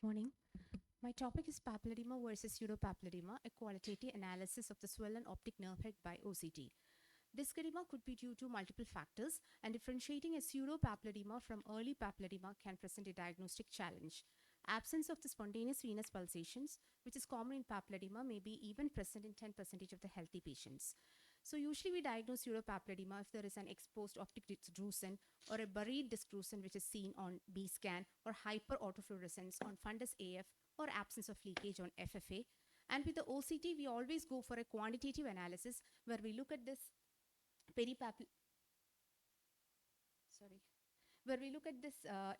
Morning. My topic is papilledema versus pseudopapilledema, a qualitative analysis of the swollen optic nerve head by OCT. Disc edema could be due to multiple factors, and differentiating a pseudopapilledema from early papilledema can present a diagnostic challenge. Absence of the spontaneous venous pulsations, which is common in papilledema, may be even present in 10% of the healthy patients. So usually we diagnose pseudopapilledema if there is an exposed optic disc drusen or a buried disc drusen which is seen on B scan, or hyperautofluorescence on fundus AF, or absence of leakage on FFA. And with the OCT, we always go for a quantitative analysis where we look at this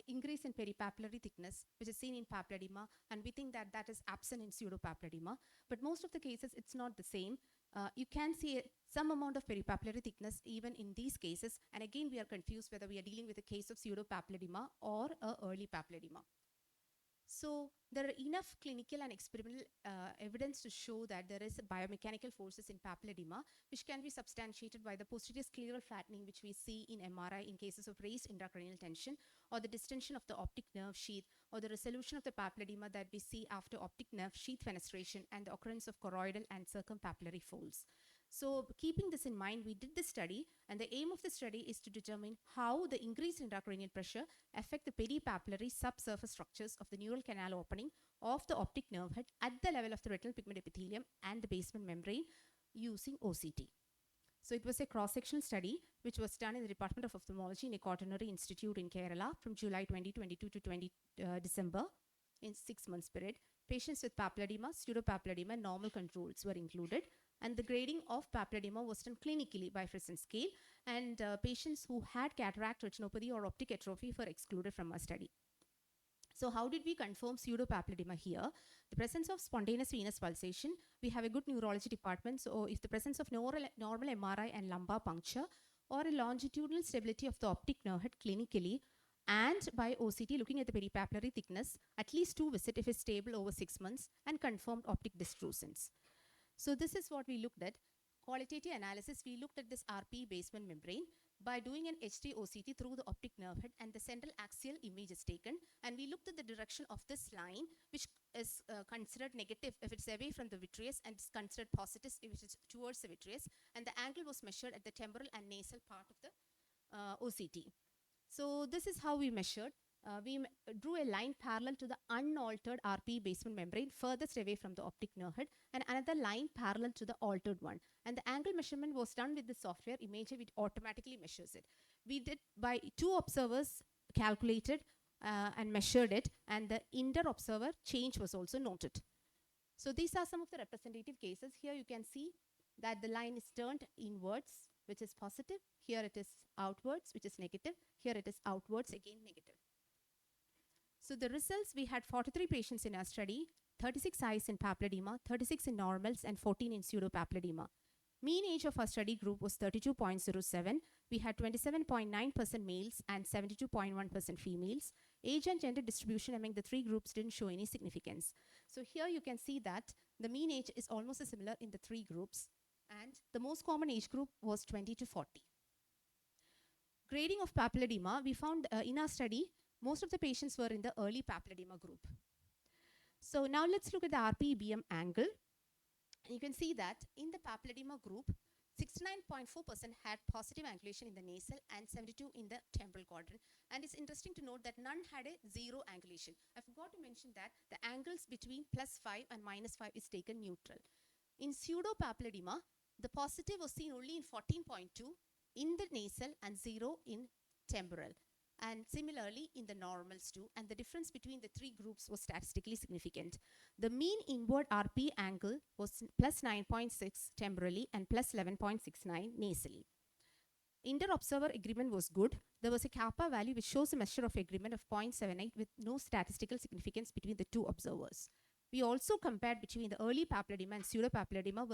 increase in peripapillary thickness, which is seen in papilledema, and we think that that is absent in pseudopapilledema. But most of the cases, it's not the same. You can see some amount of peripapillary thickness even in these cases. And again, we are confused whether we are dealing with a case of pseudopapilledema or early papilledema. So there are enough clinical and experimental evidence to show that there is biomechanical forces in papilledema, which can be substantiated by the posterior scleral flattening, which we see in MRI in cases of raised intracranial tension, or the distension of the optic nerve sheath, or the resolution of the papilledema that we see after optic nerve sheath fenestration, and the occurrence of choroidal and circumpapillary folds. So keeping this in mind, we did this study, and the aim of the study is to determine how the increased intracranial pressure affect the peripapillary subsurface structures of the neural canal opening of the optic nerve head at the level of the retinal pigment epithelium and the basement membrane using OCT. So it was a cross-sectional study which was done in the Department of Ophthalmology in a quaternary institute in Kerala from July 2022 to December in 6 months period. Patients with papilledema, pseudopapilledema, normal controls were included, and the grading of papilledema was done clinically by Frisson scale, and patients who had cataract, retinopathy, or optic atrophy were excluded from our study. So how did we confirm pseudopapilledema here? The presence of spontaneous venous pulsation. We have a good neurology department, so if the presence of normal MRI and lumbar puncture, or a longitudinal stability of the optic nerve head clinically, and by OCT looking at the peripapillary thickness, at least 2 visits if it's stable over 6 months, and confirmed optic disc druseness. So this is what we looked at. Qualitative analysis, we looked at this RP basement membrane by doing an HD OCT through the optic nerve head, and the central axial image is taken, and we looked at the direction of this line, which is considered negative if it's away from the vitreous, and it's considered positive if it is towards the vitreous, and the angle was measured at the temporal and nasal part of the OCT. So this is how we measured. We drew a line parallel to the unaltered RP basement membrane furthest away from the optic nerve head, and another line parallel to the altered one. And the angle measurement was done with the software Imager, which automatically measures it. We did by 2 observers calculated and measured it, and the inter-observer change was also noted. So these are some of the representative cases. Here you can see that the line is turned inwards, which is positive. Here it is outwards, which is negative. Here it is outwards, again negative. So the results, we had 43 patients in our study, 36 eyes in papilledema, 36 in normals, and 14 in pseudopapilledema. Mean age of our study group was 32.07. We had 27.9% males and 72.1% females. Age and gender distribution among the 3 groups didn't show any significance. So here you can see that the mean age is almost similar in the 3 groups, and the most common age group was 20 to 40. Grading of papilledema, we found in our study, most of the patients were in the early papilledema group. So now let's look at the RP-BM angle. You can see that in the papilledema group, 69.4% had positive angulation in the nasal and 72 in the temporal quadrant. And it's interesting to note that none had a 0 angulation. I forgot to mention that the angles between +5 and -5 is taken neutral. In pseudopapilledema, the positive was seen only in 14.2 in the nasal and 0 in temporal. And similarly in the normals too, and the difference between the 3 groups was statistically significant. The mean inward RP angle was +9.6 temporally and +11.69 nasally. Inter-observer agreement was good. There was a kappa value which shows a measure of agreement of 0.78 with no statistical significance between the 2 observers. We also compared between the early papilledema and pseudopapilledema,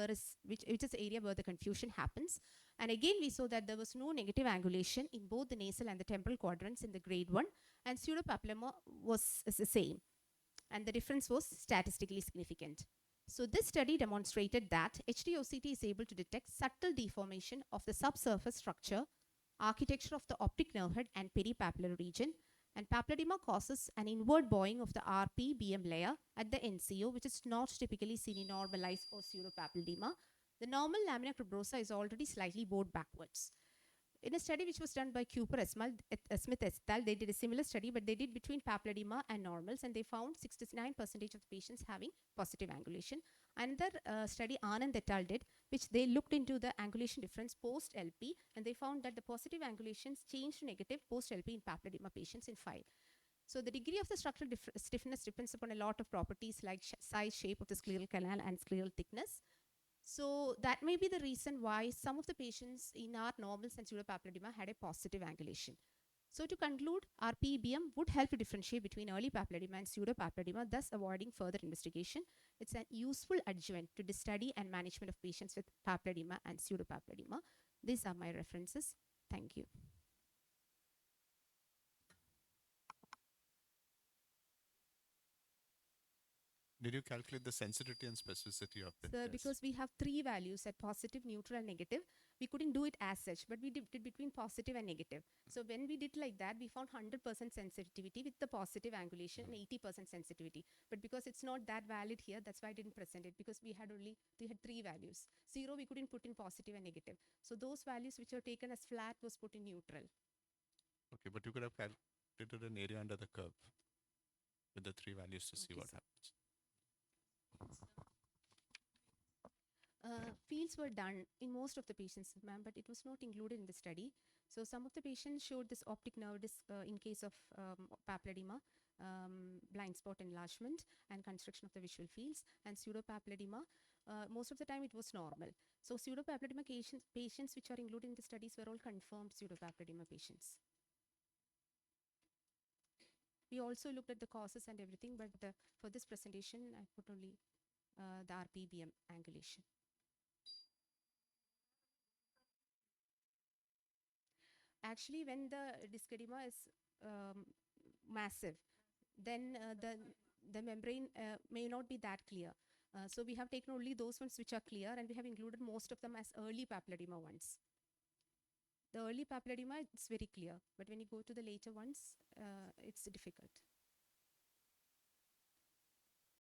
which is the area where the confusion happens. And again, we saw that there was no negative angulation in both the nasal and the temporal quadrants in the grade 1, and pseudopapilledema was the same. And the difference was statistically significant. So this study demonstrated that HD-OCT is able to detect subtle deformation of the subsurface structure, architecture of the optic nerve head and peripapillary region, And papilledema causes an inward bowing of the RP-BM layer at the NCO, which is not typically seen in normalized or pseudopapilledema. The normal lamina cribrosa is already slightly bowed backwards. In a study which was done by Cooper Smith et al., they did a similar study, but they did between papilledema and normals, and they found 69% of the patients having positive angulation. Another study Anand et al. Did, which they looked into the angulation difference post-LP, and they found that the positive angulations changed to negative post-LP in papilledema patients in 5. So the degree of the structural stiffness depends upon a lot of properties like size, shape of the scleral canal, and scleral thickness. So that may be the reason why some of the patients in our normals and pseudopapilledema had a positive angulation. So to conclude, RP-BM would help to differentiate between early papilledema and pseudopapilledema, thus avoiding further investigation. It's a useful adjuvant to the study and management of patients with papilledema and pseudopapilledema. These are my references. Thank you. Did you calculate the sensitivity and specificity of the test? Because we have 3 values at positive, neutral, and negative, we couldn't do it as such, but we did between positive and negative. So when we did like that, we found 100% sensitivity with the positive angulation and 80% sensitivity. But because it's not that valid here, that's why I didn't present it, because we had 3 values. 0, we couldn't put in positive and negative. So those values which are taken as flat was put in neutral. Okay, but you could have calculated an area under the curve with the 3 values to see what happens. Fields were done in most of the patients, ma'am, but it was not included in the study. So some of the patients showed this optic nerve disc in case of papilledema, blind spot enlargement, and construction of the visual fields. And pseudopapilledema, most of the time it was normal. So pseudopapilledema patients which are included in the studies were all confirmed pseudopapilledema patients. We also looked at the causes and everything, but for this presentation, I put only the RP-BM angulation. Actually, when the disc edema is massive, then the membrane may not be that clear. So we have taken only those ones which are clear, and we have included most of them as early papilledema ones. The early papilledema, it's very clear, but when you go to the later ones, it's difficult.